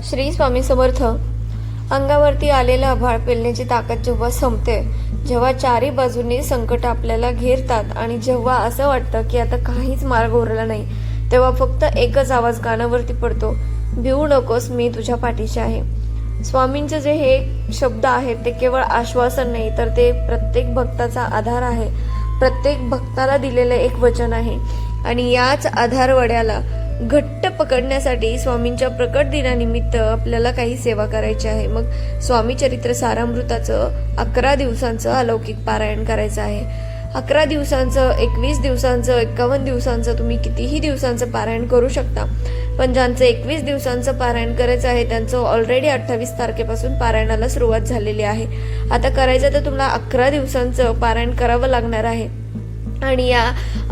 श्री स्वामी समर्थ. अंगावरती आलेलं आभाळ पेलण्याची ताकद जेव्हा संपते, जेव्हा चारी बाजूंनी संकट आपल्याला घेरतात आणि जेव्हा असं वाटतं की आता काहीच मार्ग उरला नाही, तेव्हा फक्त एकच आवाज कानावरती पडतो, भिवू नकोस, मी तुझ्या पाठीशी आहे. स्वामींचे जे हे शब्द आहेत ते केवळ आश्वासन नाही, तर ते प्रत्येक भक्ताचा आधार आहे. प्रत्येक भक्ताला दिलेलं एक वचन आहे आणि याच आधारवड्याला घट्ट पकडण्यासाठी स्वामींच्या प्रकट दिनानिमित्त आपल्याला काही सेवा करायची आहे. मग स्वामी चरित्र सारामृताचं 11 दिवसांचं अलौकिक पारायण करायचं आहे. 11 दिवसांचं, 21 दिवसांचं, 51 दिवसांचं, तुम्ही कितीही दिवसांचं पारायण करू शकता. पण ज्यांचं 21 दिवसांचं पारायण करायचं आहे त्यांचं ऑलरेडी 28 तारखेपासून पारायणाला सुरुवात झालेली आहे. आता करायचं तर तुम्हाला 11 दिवसांचं पारायण करावं लागणार आहे. आणि या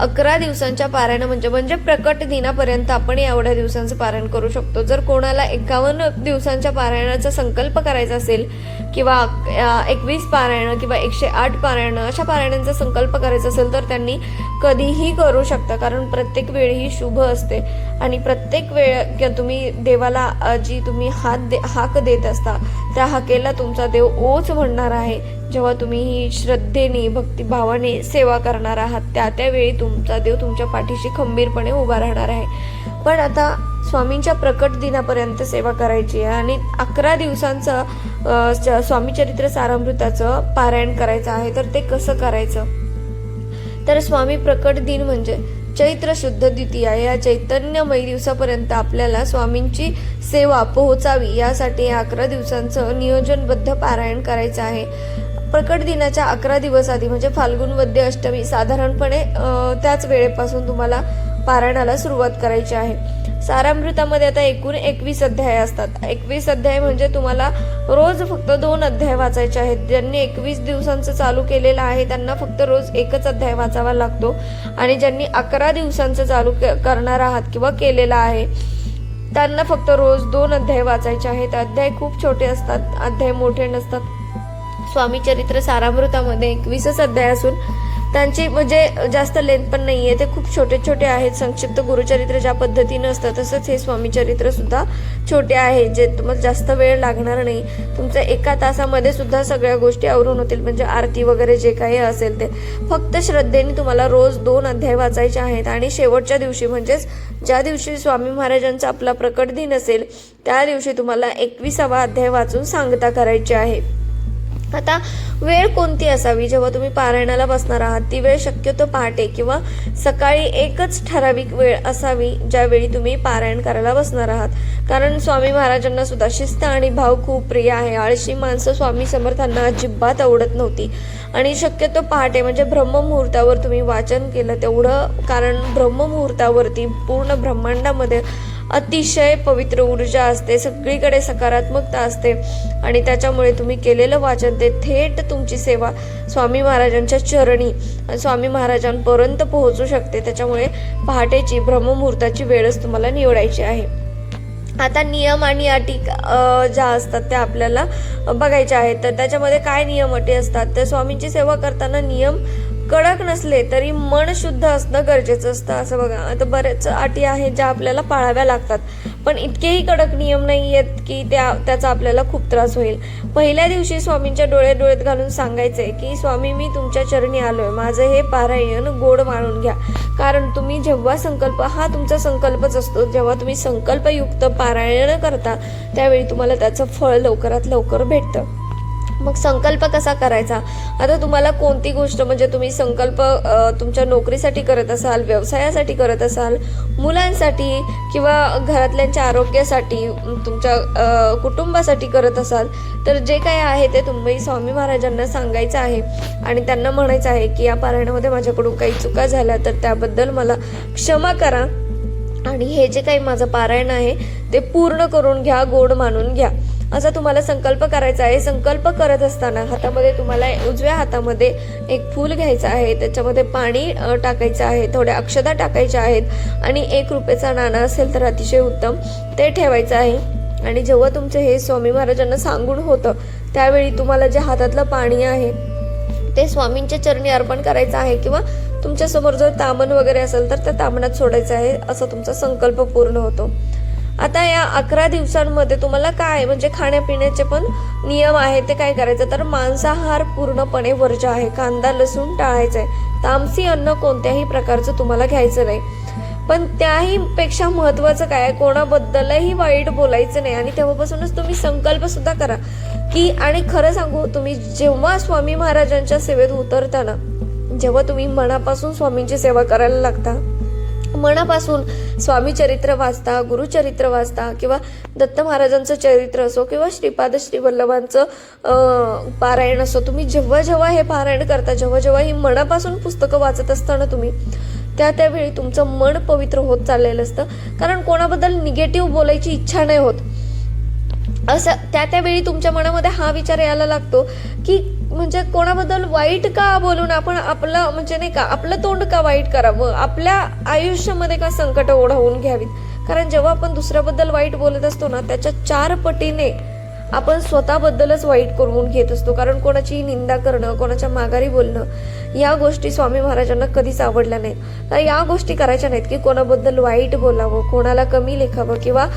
11 दिवसांच्या पारायण म्हणजे प्रकट दिनापर्यंत आपण एवढ्या दिवसांचं पारायण करू शकतो. जर कोणाला 51 दिवसांच्या पारायणाचा संकल्प करायचा असेल किंवा 21 पारायण किंवा 108 पारायण अशा पारायणांचा संकल्प करायचा असेल तर त्यांनी कधीही करू शकता, कारण प्रत्येक वेळ ही शुभ असते आणि प्रत्येक वेळ तुम्ही देवाला जी तुम्ही हाक देत असता त्या हाकेला तुमचा देव ओच म्हणणार आहे. जेव्हा तुम्ही ही श्रद्धेने भक्तिभावाने सेवा करणार आहात त्यावेळी तुमचा देव तुमच्या पाठीशी खंबीरपणे उभा राहणार आहे. पण आता स्वामींच्या प्रकट दिनापर्यंत सेवा करायची आहे आणि 11 दिवसांचं स्वामी चरित्र सारामृताचं पारायण करायचं आहे. तर ते कसं करायचं, तर स्वामी प्रकट दिन म्हणजे चैत्र शुद्ध द्वितीया या चैतन्यमयी दिवसापर्यंत आपल्याला स्वामींची सेवा पोहोचावी यासाठी 11 दिवसांचं नियोजनबद्ध पारायण करायचं आहे. प्रकट दिनाच्या 11 दिवस आधी म्हणजे फाल्गुन वद्य अष्टमी साधारणपणे त्याच वेळेपासून तुम्हाला पारायणाला सुरुवात करायची आहे. सारामृतामध्ये आता एकूण 21 अध्याय असतात. 21 अध्याय म्हणजे तुम्हाला रोज फक्त 2 अध्याय वाचायचे आहेत. ज्यांनी 21 दिवसांचं चालू केलेलं आहे त्यांना फक्त रोज एकच अध्याय वाचावा लागतो आणि ज्यांनी 11 दिवसांचं चालू करणार आहात किंवा केलेला आहे त्यांना फक्त रोज 2 अध्याय वाचायचे आहेत. अध्याय खूप छोटे असतात, अध्याय मोठे नसतात. स्वामी चरित्र सारामृतामध्ये 21च अध्याय असून त्यांची म्हणजे जास्त लेंथ पण नाहीये, ते खूप छोटे छोटे आहेत. संक्षिप्त गुरुचरित्र ज्या पद्धतीनं असतं तसंच हे स्वामी चरित्र सुद्धा छोटे आहे, जे तुम्हाला जास्त वेळ लागणार नाही. तुमच्या 1 तासामध्ये सुद्धा सगळ्या गोष्टी आवरून होतील, म्हणजे आरती वगैरे जे काही असेल ते. फक्त श्रद्धेने तुम्हाला रोज 2 अध्याय वाचायचे आहेत आणि शेवटच्या दिवशी म्हणजेच ज्या दिवशी स्वामी महाराजांचा आपला प्रकट दिन असेल त्या दिवशी तुम्हाला 21वा अध्याय वाचून सांगता करायची आहे. आता वेळ कोणती असावी जेव्हा तुम्ही पारायणाला बसणार आहात, ती वेळ शक्यतो पहाटे किंवा सकाळी एकच ठराविक वेळ असावी ज्यावेळी तुम्ही पारायण करायला बसणार आहात. कारण स्वामी महाराजांना सुद्धा शिस्त आणि भाव खूप प्रिय आहे. आळशी माणसं स्वामी समर्थांना अजिबात आवडत नव्हती आणि शक्यतो पहाटे म्हणजे ब्रह्ममुहूर्तावर तुम्ही वाचन केलं तेवढं, कारण ब्रह्ममुहूर्तावरती पूर्ण ब्रह्मांडामध्ये अतिशय पवित्र ऊर्जा असते, सगळीकडे सकारात्मकता असते आणि त्याच्यामुळे तुम्ही केलेलं वाचन ते थेट तुमची सेवा स्वामी महाराजांच्या चरणी स्वामी महाराजांपर्यंत पोहोचू शकते. त्याच्यामुळे पहाटेची ब्रह्ममुहूर्ताची वेळच तुम्हाला निवडायची आहे. आता नियम आणि अटी ज्या असतात त्या आपल्याला बघायच्या आहेत. तर त्याच्यामध्ये काय नियम अटी असतात, तर स्वामींची सेवा करताना नियम कडक नसले तरी मन शुद्ध असणं गरजेचं असतं. असं बघा, आता बरेच अटी आहेत ज्या आपल्याला पाळाव्या लागतात, पण इतकेही कडक नियम नाही आहेत की त्याचा आपल्याला खूप त्रास होईल. पहिल्या दिवशी स्वामींच्या डोळ्यात घालून सांगायचंय की स्वामी, मी तुमच्या चरणी आलोय, माझं हे पारायण गोड मानून घ्या. कारण तुम्ही जेव्हा संकल्प, हा तुमचा संकल्पच असतो, जेव्हा तुम्ही संकल्पयुक्त पारायण करता त्यावेळी तुम्हाला त्याचं फळ लवकरात लवकर भेटतं. मग संकल्प कसा करायचा, आता तुम्हाला कोणती गोष्ट म्हणजे तुम्ही संकल्प तुमच्या नोकरीसाठी करत असाल, व्यवसायासाठी करत असाल, मुलांसाठी किंवा घरातल्यांच्या आरोग्यासाठी, तुमच्या कुटुंबासाठी करत असाल, तर जे काही आहे ते तुम्ही स्वामी महाराजांना सांगायचं आहे आणि त्यांना म्हणायचं आहे की या पारायणामध्ये माझ्याकडून काही चुका झाल्या तर त्याबद्दल मला क्षमा करा आणि हे जे काही माझं पारायण आहे ते पूर्ण करून घ्या, गोड मानून घ्या, असा तुम्हाला संकल्प करायचा आहे. संकल्प करत असताना हातामध्ये तुम्हाला उजव्या हातामध्ये एक फूल घ्यायचं आहे, त्याच्यामध्ये पाणी टाकायचं आहे, थोड्या अक्षता टाकायच्या आहेत आणि 1 रुपयाचा नाणं असेल तर अतिशय उत्तम, ते ठेवायचं आहे. आणि जेव्हा तुमचं हे स्वामी महाराजांना सांगून होतं त्यावेळी तुम्हाला जे हातातलं पाणी आहे ते स्वामींच्या चरणी अर्पण करायचं आहे किंवा तुमच्या समोर जर तामण वगैरे असेल तर त्या तामणात सोडायचं आहे, असा तुमचा संकल्प पूर्ण होतो. आता या 11 दिवसांमध्ये तुम्हाला काय म्हणजे खाण्यापिण्याचे पण नियम आहे ते काय करायचं, तर मांसाहार पूर्णपणे वर्ज्य आहे, कांदा लसूण टाळायचा आहे, तामसी अन्न कोणत्याही प्रकारचं तुम्हाला घ्यायचं नाही. पण त्याही पेक्षा महत्वाचं काय, कोणाबद्दलही वाईट बोलायचं नाही. आणि तेव्हापासूनच तुम्ही संकल्प सुद्धा करा की, आणि खरं सांगू, तुम्ही जेव्हा स्वामी महाराजांच्या सेवेत उतरताना, जेव्हा तुम्ही मनापासून स्वामींची सेवा करायला लागता, मनापासून स्वामी चरित्र वाचता, गुरुचरित्र वाचता, किंवा दत्त महाराजांचं चरित्र असो, किंवा श्रीपाद श्री वल्लभांचं पारायण असो, तुम्ही जेव्हा जेव्हा हे पारायण करता, जेव्हा जेव्हा ही मनापासून पुस्तकं वाचत असताना तुम्ही, त्यावेळी तुमचं मन पवित्र होत चाललेलं असतं. कारण कोणाबद्दल निगेटिव्ह बोलायची इच्छा नाही होत. असं त्यावेळी तुमच्या मनामध्ये हा विचार यायला लागतो की म्हणजे कोणाबद्दल वाईट का बोलून आपण आपलं म्हणजे नाही का आपलं तोंड का वाईट करावं, आपल्या आयुष्यामध्ये का संकट ओढावून घ्यावीत. कारण जेव्हा आपण दुसऱ्याबद्दल वाईट बोलत असतो ना, त्याच्या 4 पटीने आपण स्वतःबद्दलच वाईट करून घेत असतो. कारण कोणाची निंदा करणं, कोणाच्या माघारी बोलणं, या गोष्टी स्वामी महाराजांना कधीच आवडल्या नाहीत. तर या गोष्टी करायच्या नाहीत की कोणाबद्दल वाईट बोलावं, कोणाला कमी लेखावं, किंवा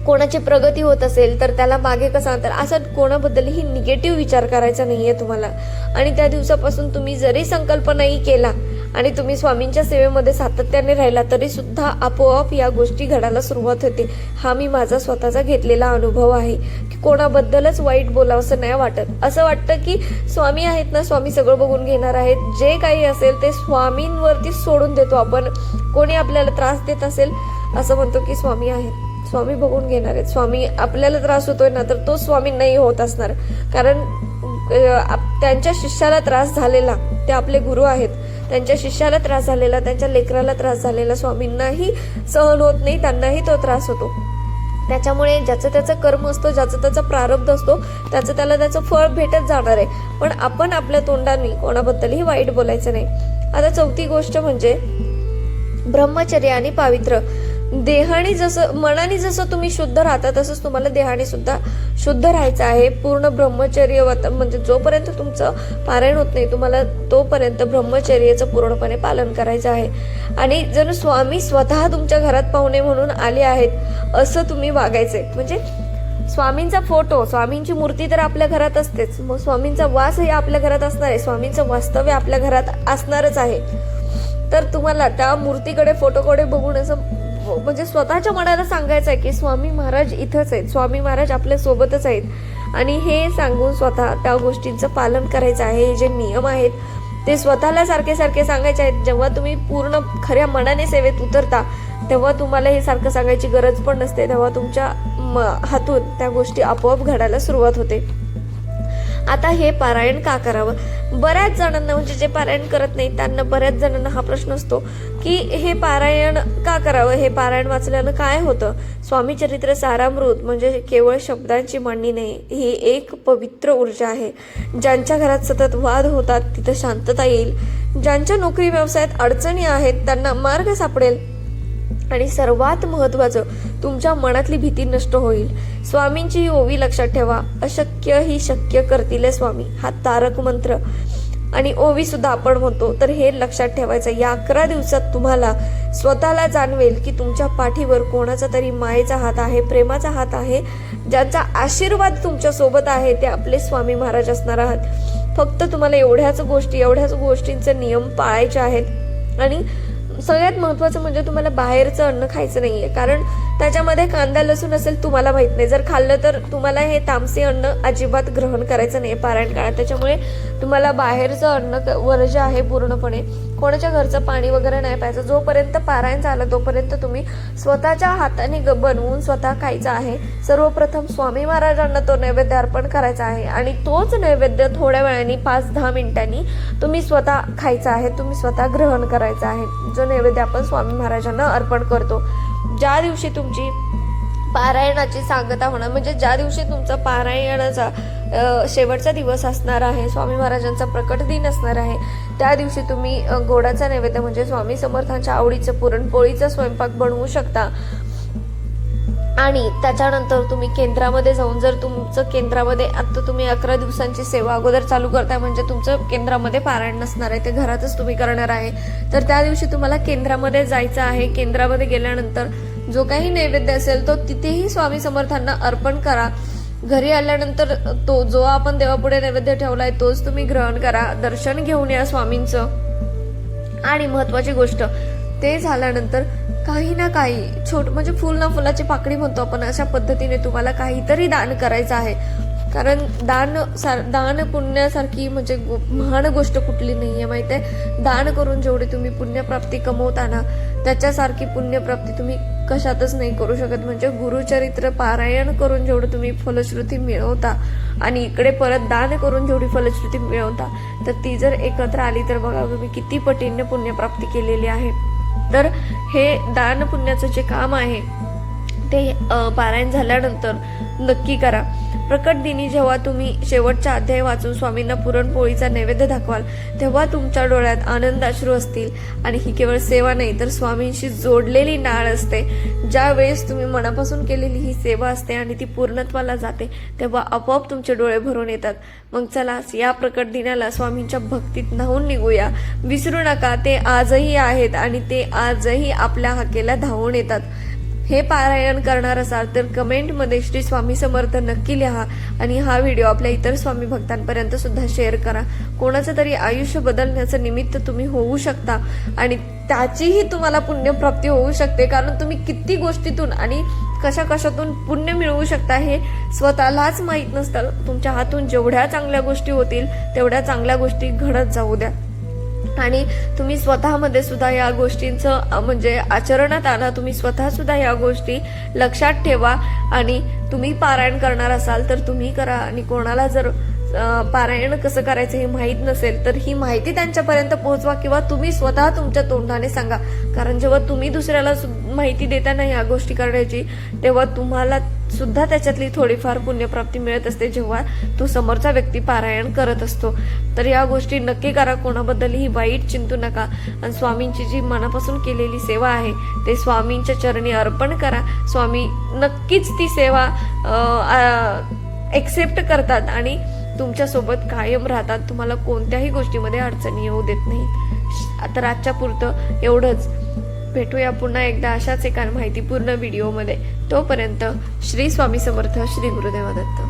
कोणाची प्रगती होत असेल तर त्याला मागे कसं आणतात, असं कोणाबद्दलही निगेटिव्ह विचार करायचा नाहीये तुम्हाला. आणि त्या दिवसापासून तुम्ही जरी संकल्प नाही केला आणि तुम्ही स्वामींच्या सेवेमध्ये सातत्याने राहिला, तरी सुद्धा आपोआप या गोष्टी घडायला सुरुवात होते. हा मी माझा स्वतःचा घेतलेला अनुभव आहे की कोणाबद्दलच वाईट बोलावं असं नाही वाटत. असं वाटतं की स्वामी आहेत ना, स्वामी सगळं बघून घेणार आहेत, जे काही असेल ते स्वामींवरती सोडून देतो आपण. कोणी आपल्याला त्रास देत असेल, असं म्हणतो की स्वामी आहेत, स्वामी बघून घेणार आहेत. स्वामी आपल्याला त्रास होतोय ना, तर तो स्वामी नाही होत असणार. कारण त्यांच्या शिष्याला त्रास झालेला, ते आपले गुरु आहेत, त्यांच्या शिष्याला त्रास झालेला, त्यांच्या लेकराला त्रास झालेला स्वामींनाही सहन होत नाही, त्यांनाही तो त्रास होतो. त्याच्यामुळे ज्याचं त्याचं कर्म असतो, ज्याचं त्याचा प्रारब्ध असतो, त्याचं त्याला त्याचं फळ भेटत जाणार आहे. पण आपण आपल्या तोंडाने कोणाबद्दलही वाईट बोलायचं नाही. आता 4थी गोष्ट म्हणजे ब्रह्मचर्य आणि पावित्र्य. देहाने जसं मनाने जसं तुम्ही शुद्ध राहता, तसंच तुम्हाला देहाने सुद्धा शुद्ध राहायचं आहे. पूर्ण ब्रह्मचर्य म्हणजे जोपर्यंत तुमचं पारायण होत नाही, तुम्हाला तोपर्यंत ब्रह्मचर्याचं पूर्णपणे पालन करायचं आहे. आणि जणू स्वामी स्वतः तुमच्या घरात पाहुणे म्हणून आले आहेत असं तुम्ही वागायचंय. म्हणजे स्वामींचा फोटो, स्वामींची मूर्ती तर आपल्या घरात असतेच, मग स्वामींचा वासही आपल्या घरात असणार आहे, स्वामींचं वास्तव्य आपल्या घरात असणारच आहे. तर तुम्हाला त्या मूर्तीकडे, फोटोकडे बघून असं म्हणजे स्वतःच्या मनाला सांगायचं आहे की स्वामी महाराज इथंच आहेत, स्वामी महाराज आपल्या सोबतच आहेत. आणि हे सांगून स्वतः त्या गोष्टींचं पालन करायचं आहे. हे जे नियम आहेत ते स्वतःला सारखे सारखे सांगायचे आहेत. जेव्हा तुम्ही पूर्ण खऱ्या मनाने सेवेत उतरता, तेव्हा तुम्हाला हे सारखं सांगायची गरज पण नसते. तेव्हा तुमच्या हातून त्या गोष्टी आपोआप घडायला सुरुवात होते. आता हे पारायण का करावं? बऱ्याच जणांना, म्हणजे जे पारायण करत नाही त्यांना, बऱ्याच जणांना हा प्रश्न असतो की हे पारायण का करावं, हे पारायण वाचल्यानं काय होतं? स्वामी चरित्र सारामृत म्हणजे केवळ शब्दांची मांडणी नाही, ही एक पवित्र ऊर्जा आहे. ज्यांच्या घरात सतत वाद होतात तिथं शांतता येईल, ज्यांच्या नोकरी व्यवसायात अडचणी आहेत त्यांना मार्ग सापडेल, आणि सर्वात महत्वाचं तुमच्या मनातली भीती नष्ट होईल. स्वामींची ही ओवी लक्षात ठेवा. अशक्य ही शक्य करतील स्वामी, हा तारक मंत्र आणि ओवी सुद्धा आपण म्हणतो. तर हे लक्षात ठेवायचं. या 11 दिवसात तुम्हाला स्वतःला जाणवेल की तुमच्या पाठीवर कोणाचा तरी मायेचा हात आहे, प्रेमाचा हात आहे, ज्यांचा आशीर्वाद तुमच्या सोबत आहे ते आपले स्वामी महाराज असणार आहात. फक्त तुम्हाला एवढ्याच गोष्टींचे नियम पाळायचे आहेत. आणि सगळ्यात महत्वाचं म्हणजे तुम्हाला बाहेरचं अन्न खायचं नाहीये, कारण त्याच्यामध्ये कांदा लसूण असेल तुम्हाला माहित नाही. जर खाल्लं तर तुम्हाला हे तामसी अन्न अजिबात ग्रहण करायचं नाही पारायण काळात. त्याच्यामुळे तुम्हाला बाहेरचं अन्न वर्ज्य आहे पूर्णपणे. कोणाच्या घरचं पाणी वगैरे नाही प्यायचं. जोपर्यंत पारायण झालं तोपर्यंत तुम्ही स्वतःच्या हाताने बनवून स्वतः खायचं आहे. सर्वप्रथम स्वामी महाराजांना तो नैवेद्य अर्पण करायचा आहे आणि तोच नैवेद्य थोड्या वेळाने 5-10 मिनिटांनी तुम्ही स्वतः खायचा आहे, तुम्ही स्वतः ग्रहण करायचा आहे. जो नैवेद्य आपण स्वामी महाराजांना अर्पण करतो. ज्या दिवशी तुमची पारायणाची सांगता होणार, म्हणजे ज्या दिवशी तुमचा पारायणाचा शेवटचा दिवस असणार आहे, स्वामी महाराजांचा प्रकट दिन असणार आहे, त्या दिवशी तुम्ही गोडाचा नैवेद्य म्हणजे स्वामी समर्थांच्या आवडीचं पुरणपोळीचा स्वयंपाक बनवू शकता. आणि त्याच्यानंतर तुम्ही केंद्रामध्ये जाऊन, जर तुमचं केंद्रामध्ये आता तुम्ही 11 दिवसांची सेवा अगोदर चालू करताय, म्हणजे तुमचं केंद्रामध्ये पारायण नसणार आहे, ते घरातच तुम्ही करणार आहे, तर त्या दिवशी तुम्हाला केंद्रामध्ये जायचं आहे. केंद्रामध्ये गेल्यानंतर जो काही नैवेद्य असेल तो तिथेही स्वामी समर्थांना अर्पण करा. घरी आल्यानंतर तो जो आपण देवापुढे नैवेद्य ठेवलाय तोच तुम्ही ग्रहण करा. दर्शन घेऊन या स्वामींचं. आणि महत्वाची गोष्ट, ते झाल्यानंतर काही ना काही म्हणजे फुल ना फुलाची पाकळी म्हणतो आपण, अशा पद्धतीने तुम्हाला काहीतरी दान करायचं आहे. कारण दान पुण्यासारखी म्हणजे महान गोष्ट कुठली नाहीये माहिती आहे. दान करून जेवढी तुम्ही पुण्यप्राप्ती कमवता ना, त्याच्यासारखी पुण्यप्राप्ती तुम्ही कशातच नाही करू शकत. म्हणजे गुरुचरित्र पारायण करून जेवढं तुम्ही फलश्रुती मिळवता आणि इकडे परत दान करून जेवढी फलश्रुती मिळवता, तर ती जर एकत्र आली तर बघा तुम्ही किती पटीने पुण्यप्राप्ती केलेली आहे. तर हे दान पुण्याचं जे काम आहे ते पारायण झाल्यानंतर नक्की करा. प्रकट दिनी जेव्हा तुम्ही शेवटचा अध्याय वाचून स्वामींना पुरणपोळीचा नैवेद्य दाखवाल, तेव्हा तुमच्या डोळ्यात आनंद अश्रू असतील. आणि ही केवळ सेवा नाही तर स्वामींशी जोडलेली नाळ असते. ज्या वेळेस तुम्ही मनापासून केलेली ही सेवा असते आणि ती पूर्णत्वाला जाते, तेव्हा आपोआप तुमचे डोळे भरून येतात. मग चला या प्रकट दिनाला स्वामींच्या भक्तीत न्हावून निघूया. विसरू नका, ते आजही आहेत आणि ते आजही आपल्या हाकेला धावून येतात. हे पारायण करणार असाल तर कमेंटमध्ये श्री स्वामी समर्थ नक्की लिहा आणि हा व्हिडिओ आपल्या इतर स्वामी भक्तांपर्यंत सुद्धा शेअर करा. कोणाचं तरी आयुष्य बदलण्याचं निमित्त तुम्ही होऊ शकता आणि त्याचीही तुम्हाला पुण्यप्राप्ती होऊ शकते. कारण तुम्ही किती गोष्टीतून आणि कशातून पुण्य मिळवू शकता हे स्वतःलाच माहीत नसतं. तुमच्या हातून जेवढ्या चांगल्या गोष्टी होतील तेवढ्या चांगल्या गोष्टी घडत जाऊ द्या. आणि तुम्ही स्वतःमध्ये सुद्धा या गोष्टींचं म्हणजे आचरणात आणा. तुम्ही स्वतः सुद्धा या गोष्टी लक्षात ठेवा. आणि तुम्ही पारायण करणार असाल तर तुम्ही करा. आणि कोणाला जर पारायण कसं करायचं हे माहीत नसेल तर ही माहिती त्यांच्यापर्यंत पोहोचवा किंवा तुम्ही स्वतः तुमच्या तोंडाने सांगा. कारण जेव्हा तुम्ही दुसऱ्याला माहिती देताना या गोष्टी करण्याची, तेव्हा तुम्हाला सुद्धा त्याच्यातली थोडीफार पुण्यप्राप्ती मिळत असते जेव्हा तो समोरचा व्यक्ती पारायण करत असतो. तर या गोष्टी नक्की करा. कोणाबद्दलही वाईट चिंतू नका. आणि स्वामींची जी मनापासून केलेली सेवा आहे ते स्वामींच्या चरणी अर्पण करा. स्वामी नक्कीच ती सेवा एक्सेप्ट करतात आणि तुमच्यासोबत कायम राहतात. तुम्हाला कोणत्याही गोष्टीमध्ये अडचणी येऊ देत नाही. तर आजच्या पुरतं एवढंच. भेटूया पुन्हा एकदा अशाच एका माहितीपूर्ण व्हिडिओमध्ये. तोपर्यंत श्री स्वामी समर्थ, श्री गुरुदेव दत्त.